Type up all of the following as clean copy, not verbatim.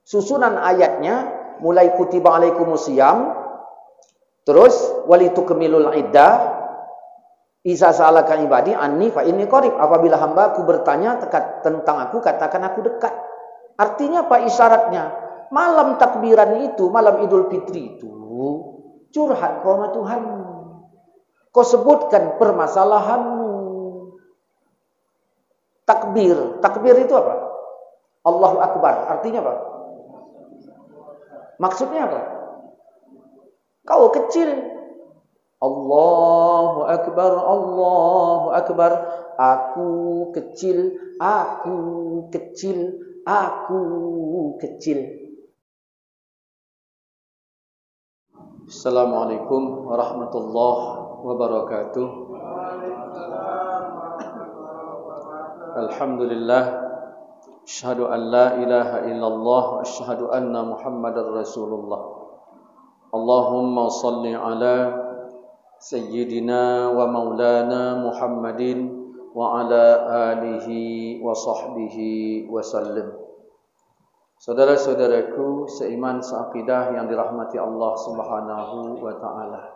Susunan ayatnya mulai kutiba alaikumusiyam, terus walitukmilul iddah, iza sa'alaka ibadi anni fa inni qarib. Apabila hambaku bertanya tentang aku, katakan aku dekat. Artinya apa isyaratnya? Malam takbiran itu, malam Idul Fitri itu, curhat kau sama Tuhanmu. Kau sebutkan permasalahanmu. Takbir. Takbir itu apa? Allahu Akbar. Artinya apa? Maksudnya apa? Kau kecil. Allahu Akbar, Allahu Akbar. Aku kecil, aku kecil, aku kecil. Assalamualaikum warahmatullahi wabarakatuh. Alhamdulillah. Asyhadu an la ilaha illallah wa asyhadu anna Muhammadar Rasulullah. Allahumma salli ala sayyidina wa maulana Muhammadin wa ala alihi wa sahbihi wa sallim. Saudara-saudaraku seiman seakidah yang dirahmati Allah Subhanahu wa taala.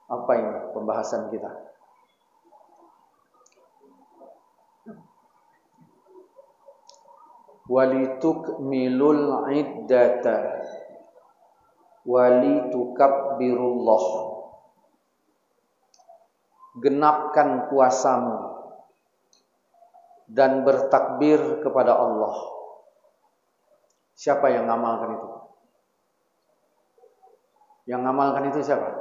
Apa ini pembahasan kita? Walitukmilul iddata walitukabbirullah. Genapkan puasamu dan bertakbir kepada Allah. Siapa yang ngamalkan itu? Yang ngamalkan itu siapa?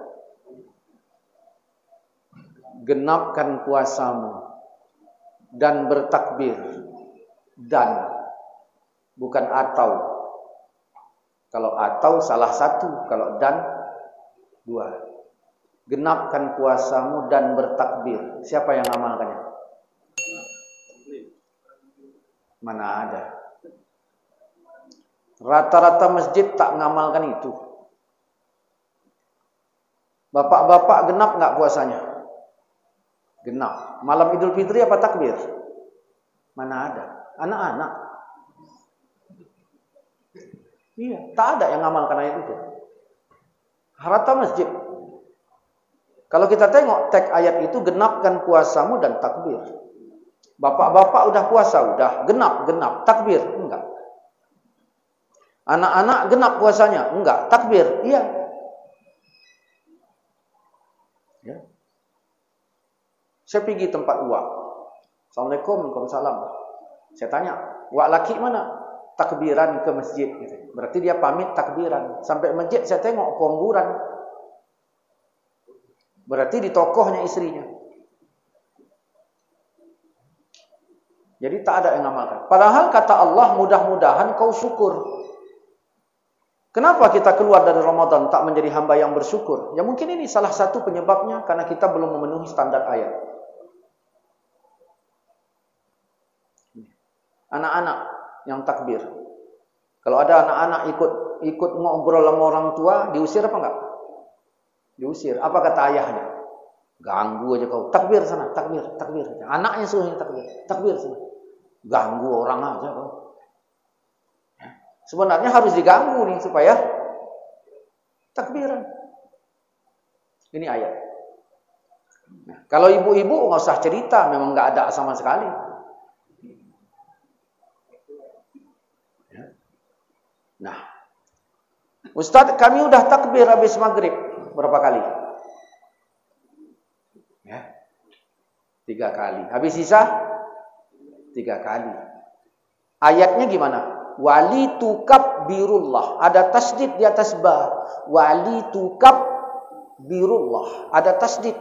Genapkan puasamu dan bertakbir. Dan bukan atau. Kalau atau salah satu, kalau dan dua. Genapkan puasamu dan bertakbir. Siapa yang ngamalkannya? Mana ada? Rata-rata masjid tak ngamalkan itu. Bapak-bapak genap enggak puasanya? Genap. Malam Idul Fitri apa takbir? Mana ada? Anak-anak. Iya, tak ada yang ngamalkan ayat itu. Rata masjid. Kalau kita tengok teks ayat itu, genapkan puasamu dan takbir. Bapak-bapak udah puasa, udah genap. Takbir, enggak. Anak-anak genap puasanya, enggak. Takbir, iya. Ya. Saya pergi tempat uak. Assalamualaikum, waalaikumsalam. Saya tanya, uak laki mana? Takbiran ke masjid gitu. Berarti dia pamit takbiran. Sampai masjid saya tengok pengguran. Berarti di tokohnya istrinya. Jadi tak ada yang ngamalkan. Padahal kata Allah, mudah-mudahan kau syukur. Kenapa kita keluar dari Ramadan tak menjadi hamba yang bersyukur? Ya mungkin ini salah satu penyebabnya karena kita belum memenuhi standar ayat. Anak-anak yang takbir. Kalau ada anak-anak ikut ngobrol sama orang tua, diusir apa enggak? Diusir. Apa kata ayahnya? Ganggu aja kau. Takbir sana, takbir. Anaknya suruhnya takbir sana. Ganggu orang aja kau. Sebenarnya harus diganggu nih supaya takbiran. Ini ayat. Nah, kalau ibu-ibu enggak usah cerita, memang enggak ada sama sekali. Nah, Ustadz kami udah takbir habis maghrib berapa kali? Ya, 3 kali. Habis sisa 3 kali. Ayatnya gimana? Walitukabbirullah. Ada tasdid di atas ba. Walitukabbirullah. Ada tasdid.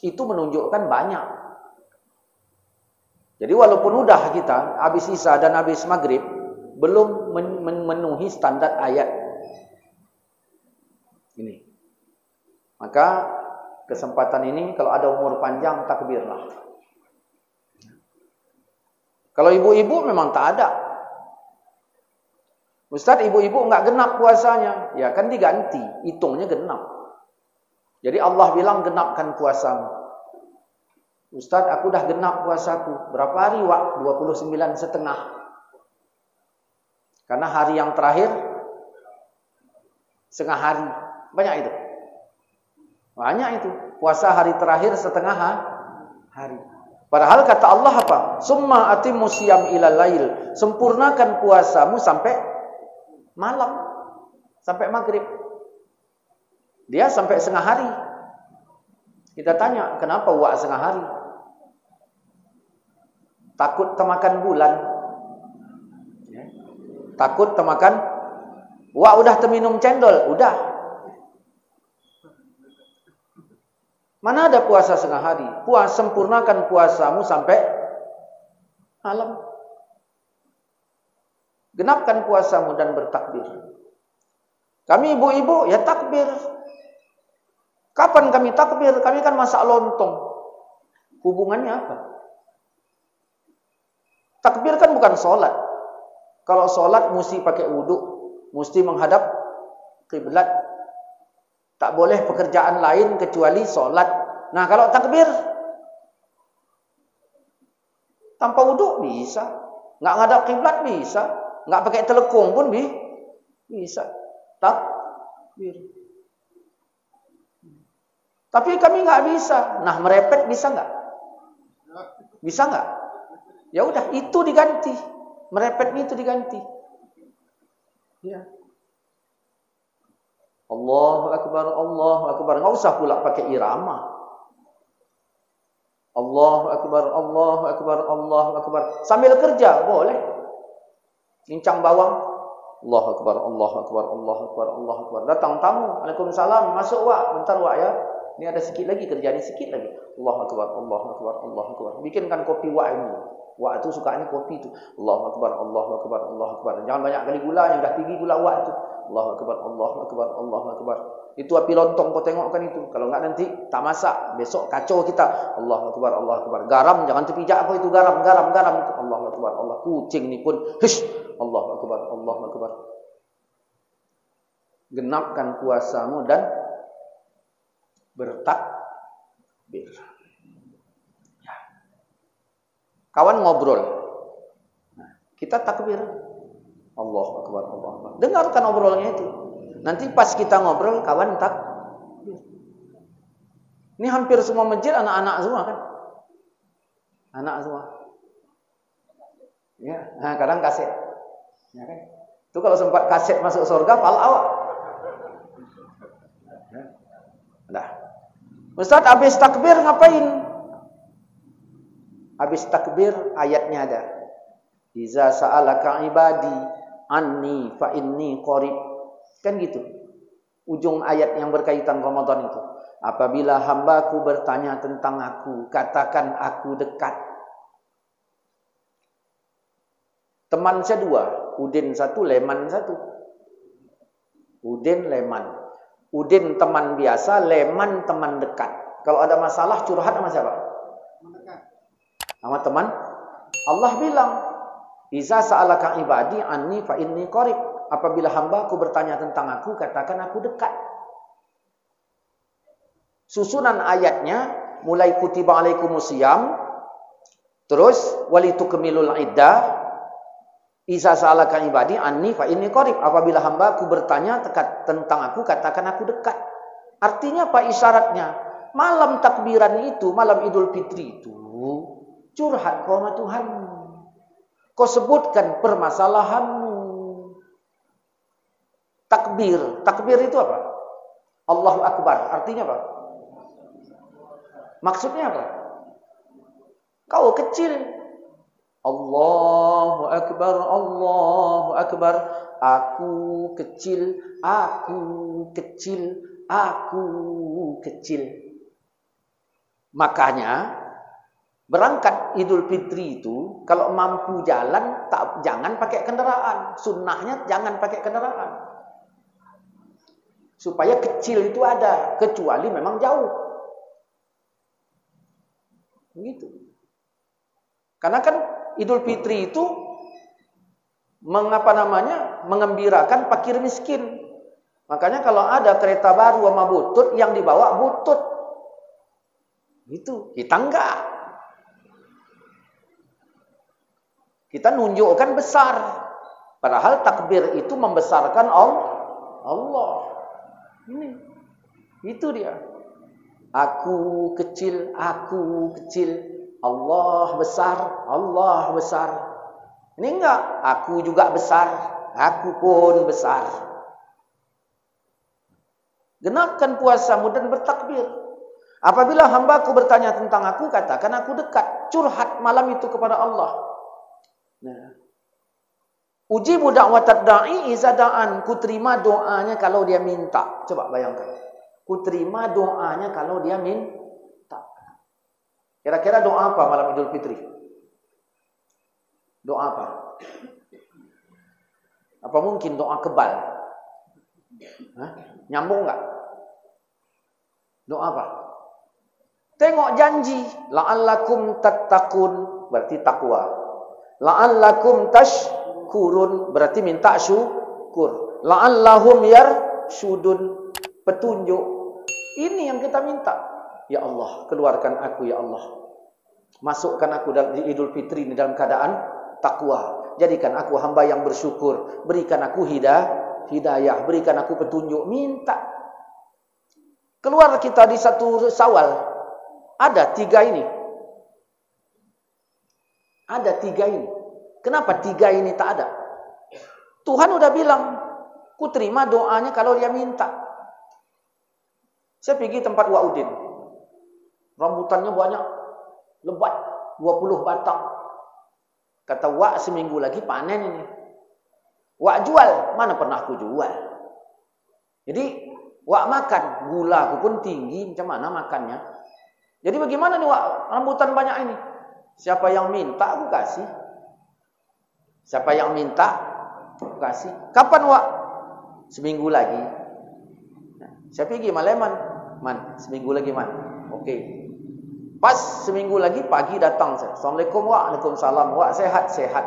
Itu menunjukkan banyak. Jadi walaupun udah kita habis sisa dan habis maghrib, belum memenuhi standar ayat ini. Maka kesempatan ini kalau ada umur panjang takbirlah. Kalau ibu-ibu memang tak ada. Ustaz, ibu-ibu enggak genap puasanya. Ya kan diganti, hitungnya genap. Jadi Allah bilang genapkan puasamu. Ustaz, aku dah genap puasaku. Berapa hari, Wak? 29,5. Karena hari yang terakhir setengah hari. Banyak itu. Banyak itu. Puasa hari terakhir setengah hari. Padahal kata Allah apa? Summa atimmu siyam ilal lail. Sempurnakan puasamu sampai malam. Sampai maghrib. Dia sampai setengah hari. Kita tanya, kenapa wak setengah hari? Takut termakan bulan. Takut termakan. Wak udah terminum cendol. Udah. Mana ada puasa setengah hari? Sempurnakan puasamu sampai malam. Genapkan puasamu dan bertakbir. Kami ibu-ibu, ya takbir. Kapan kami takbir? Kami kan masak lontong. Hubungannya apa? Takbir kan bukan sholat. Kalau sholat mesti pakai wudhu, mesti menghadap kiblat. Tak boleh pekerjaan lain kecuali sholat. Nah kalau takbir tanpa wudhu bisa, nggak ngadap kiblat bisa, nggak pakai telekung pun bisa. Takbir. Tapi kami nggak bisa. Nah merepet bisa nggak? Bisa nggak? Ya udah itu diganti. Merepet itu diganti. Ya. Allahu Akbar, Allahu Akbar. Nggak usah pula pakai irama. Allahu Akbar, Allahu Akbar, Allahu Akbar. Sambil kerja boleh. Cincang bawang. Allahu Akbar, Allahu Akbar, Allahu Akbar, Allahu Akbar. Datang tamu. Waalaikumsalam. Masuk wak. Bentar wak ya. Ini ada sikit lagi, kerja ini sikit lagi. Allahu Akbar, Allahu Akbar, Allahu Akbar. Bikinkan kopi wak ini. Wak itu sukanya kopi itu. Allahu Akbar, Allahu Akbar, Allahu Akbar. Jangan banyak kali gula, yang dah tinggi gula wak itu. Allahu Akbar, Allahu Akbar, Allahu Akbar. Itu api lontong kau tengokkan itu. Kalau enggak nanti tak masak, besok kacau kita. Allahu Akbar, Allahu Akbar. Garam jangan terpijak kau itu garam itu. Allahu Akbar, Allah. Kucing ni pun hish. Allahu Akbar, Allahu Akbar. Genapkan puasamu dan bertakbir. Ya. Kawan ngobrol. Nah, kita takbir. Allahu Akbar, Allahu Akbar. Dengarkan obrolnya itu. Nanti pas kita ngobrol, kawan takbir. Ini hampir semua masjid anak-anak semua kan? Anak semua. Ya, nah, kadang kaset. Ya kan? Itu kalau sempat kaset masuk surga, pal awak. Ya. Dah. Ustaz, habis takbir ngapain? Habis takbir ayatnya ada. Iza sa'alaka ibadi anni fa inni qarib. Kan gitu. Ujung ayat yang berkaitan Ramadan itu. Apabila hambaku bertanya tentang aku, katakan aku dekat. Teman saya dua, Udin satu, Leman satu. Udin, Leman. Udin teman biasa, Leman teman dekat. Kalau ada masalah curhat sama siapa? Sama teman. Allah bilang, Iza sa'alaka ibadi anni fa inni qarib. Apabila hambaku bertanya tentang aku, katakan aku dekat. Susunan ayatnya mulai kutiba alaikumusiyam, terus walitukmilul iddah. Iza sa'alaka ibadi anni fa inni qarib. Apabila hambaku bertanya tentang aku, katakan aku dekat. Artinya apa isyaratnya? Malam takbiran itu, malam Idul Fitri itu, curhat kau sama Tuhanmu. Kau sebutkan permasalahanmu. Takbir. Takbir itu apa? Allahu Akbar. Artinya apa? Maksudnya apa? Kau kecil. Allahu Akbar, Allahu Akbar. Aku kecil, aku kecil, aku kecil. Makanya berangkat Idul Fitri itu kalau mampu jalan jangan pakai kendaraan. Sunnahnya jangan pakai kendaraan. Supaya kecil itu ada, kecuali memang jauh. Begitu. Karena kan Idul Fitri itu mengembirakan fakir miskin. Makanya kalau ada kereta baru sama butut, yang dibawa butut. Itu kita enggak. Kita nunjukkan besar. Padahal takbir itu membesarkan Allah. Ini. Itu dia. Aku kecil, Allah besar, Allah besar. Ini enggak, aku juga besar, aku pun besar. Genapkan puasamu dan bertakbir. Apabila hambaku bertanya tentang aku, katakan aku dekat. Curhat malam itu kepada Allah. Nah. Ujibu da'watad da'i iza da'an. Ku terima doanya kalau dia minta. Coba bayangkan. Ku terima doanya kalau dia minta. Kira-kira doa apa malam Idul Fitri? Doa apa? Apa mungkin doa kebal? Hah? Nyambung enggak? Doa apa? Tengok janji. La'allakum tattaqun. Berarti takwa. La'allakum tashkurun. Berarti minta syukur. La'allahum yarshudun. Petunjuk. Ini yang kita minta. Ya Allah, keluarkan aku ya Allah. Masukkan aku di Idul Fitri ini dalam keadaan takwa. Jadikan aku hamba yang bersyukur. Berikan aku hidayah. Berikan aku petunjuk. Minta. Keluar kita di satu Syawal. Ada 3 ini. Ada 3 ini. Kenapa 3 ini tak ada? Tuhan udah bilang, ku terima doanya kalau dia minta. Saya pergi tempat Wak Udin. Rambutannya banyak. Lebat. 20 batang. Kata Wak, seminggu lagi panen ini. Wak jual. Mana pernah aku jual. Jadi, Wak makan. Gula aku pun tinggi. Macam mana makannya? Jadi bagaimana nih Wak, rambutan banyak ini? Siapa yang minta, aku kasih. Siapa yang minta, aku kasih. Kapan Wak? Seminggu lagi. Saya pergi Maleman. Man, seminggu lagi man. Okey. Pas seminggu lagi, pagi datang saya. Assalamualaikum Wak. Waalaikumsalam. Wak sehat? Sehat.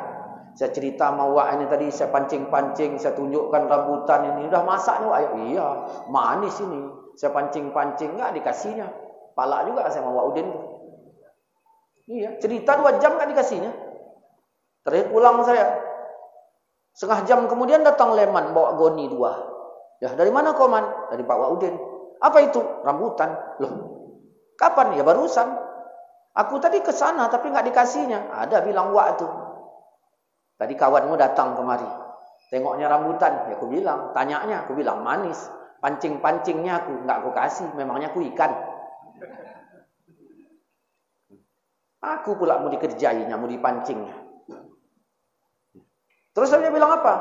Saya cerita sama Wak ini tadi, saya pancing-pancing, saya tunjukkan rambutan ini. Udah masak nih Wak? Iya, manis ini. Saya pancing-pancing, enggak dikasihnya. Palak juga saya sama Wak Udin. Iya, cerita 2 jam kan dikasihnya. Terakhir pulang saya. Setengah jam kemudian datang Leman bawa goni 2. Ya, dari mana kau Man? Dari Pak Wak Udin. Apa itu? Rambutan. Loh, kapan? Ya barusan. Aku tadi ke sana tapi enggak dikasihnya. Ada bilang Wak itu. Tadi kawanmu datang kemari. Tengoknya rambutan. Ya aku bilang, tanyanya aku bilang manis. Pancing-pancingnya aku enggak aku kasih, memangnya aku ikan. Aku pula mau dikerjainya, mau dipancingnya. Terus dia bilang apa?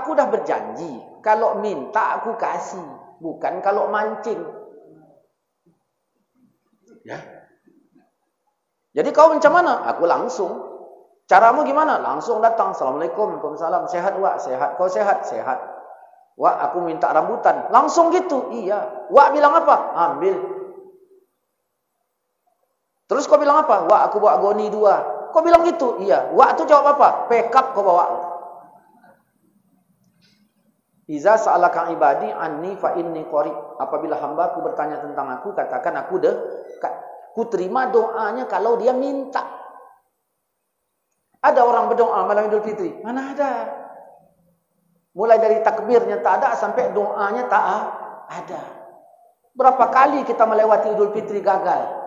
Aku dah berjanji, kalau minta aku kasih, bukan kalau mancing. Ya. Jadi kau macam mana? Aku langsung. Caramu gimana? Langsung datang. Assalamualaikum, waalaikumsalam. Sehat Wak? Sehat. Kau sehat? Sehat. Wak, aku minta rambutan. Langsung gitu? Iya. Wak bilang apa? Ambil. Terus kau bilang apa? Wak, aku bawa goni 2. Kau bilang gitu? Iya. Wak tu jawab apa? Backup kau bawa. Iza sa'alaka ibadi anni fa inni qarib. Apabila hamba-Ku bertanya tentang aku, katakan aku dekat. Ku terima doanya kalau dia minta. Ada orang berdoa malam Idul Fitri? Mana ada? Mulai dari takbirnya tak ada sampai doanya tak ada. Berapa kali kita melewati Idul Fitri gagal?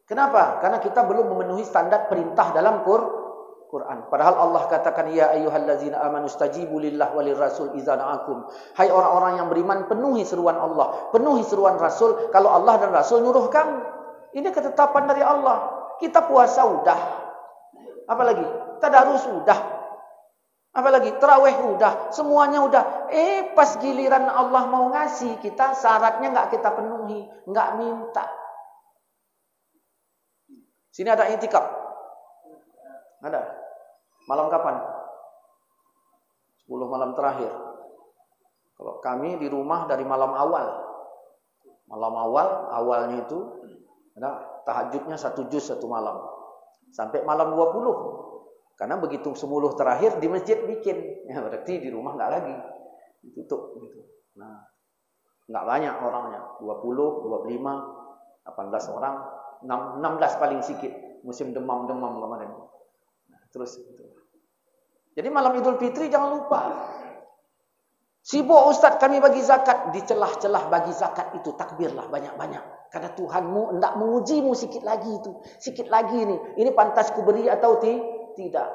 Kenapa? Karena kita belum memenuhi standar perintah dalam Quran. Padahal Allah katakan, ya ayyuhallazina amanu stajibu lillah walir rasul idza da'akum. Hai orang-orang yang beriman, penuhi seruan Allah, penuhi seruan Rasul kalau Allah dan Rasul nyuruh kamu. Ini ketetapan dari Allah. Kita puasa udah. Apalagi? Tadarus udah. Apalagi? Tarawih udah. Semuanya udah. Pas giliran Allah mau ngasih kita, syaratnya enggak kita penuhi, enggak minta. Sini ada i'tikaf. Ada. Malam kapan? 10 malam terakhir. Kalau kami di rumah dari malam awal. Malam awalnya itu ada tahajudnya 1 juz 1 malam. Sampai malam 20. Karena begitu 10 terakhir di masjid bikin. Ya berarti di rumah enggak lagi. Ditutup gitu. Nah, enggak banyak orangnya. 20, 25, 18 orang. 16 paling sikit musim demam kemarin. Nah, terus itu. Jadi malam Idul Fitri jangan lupa. Sibuk Ustaz kami bagi zakat. Di celah-celah bagi zakat itu takbirlah banyak-banyak. Karena Tuhanmu hendak mengujimu sikit lagi itu. Sikit lagi ini. Ini pantas ku beri atau tidak.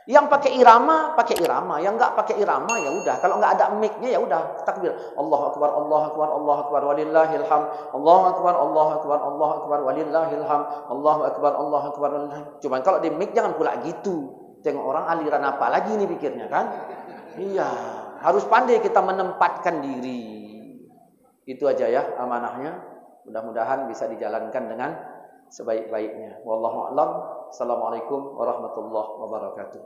Yang pakai irama, pakai irama. Yang enggak pakai irama, ya udah. Kalau enggak ada mic-nya, ya udah. Takbir. Allahu Akbar, Allahu Akbar, Allahu Akbar, walillahil hamd. Allahu Akbar, Allahu Akbar, Allahu Akbar, walillahil hamd. Allahu Akbar, Allahu Akbar, walillahil hamd. Cuman kalau di mic jangan pula gitu. Tengok orang aliran apa lagi nih pikirnya kan? Iya. Harus pandai kita menempatkan diri. Itu aja ya amanahnya. Mudah-mudahan bisa dijalankan dengan sebaik-baiknya. Wallahu a'lam. Assalamualaikum warahmatullahi wabarakatuh.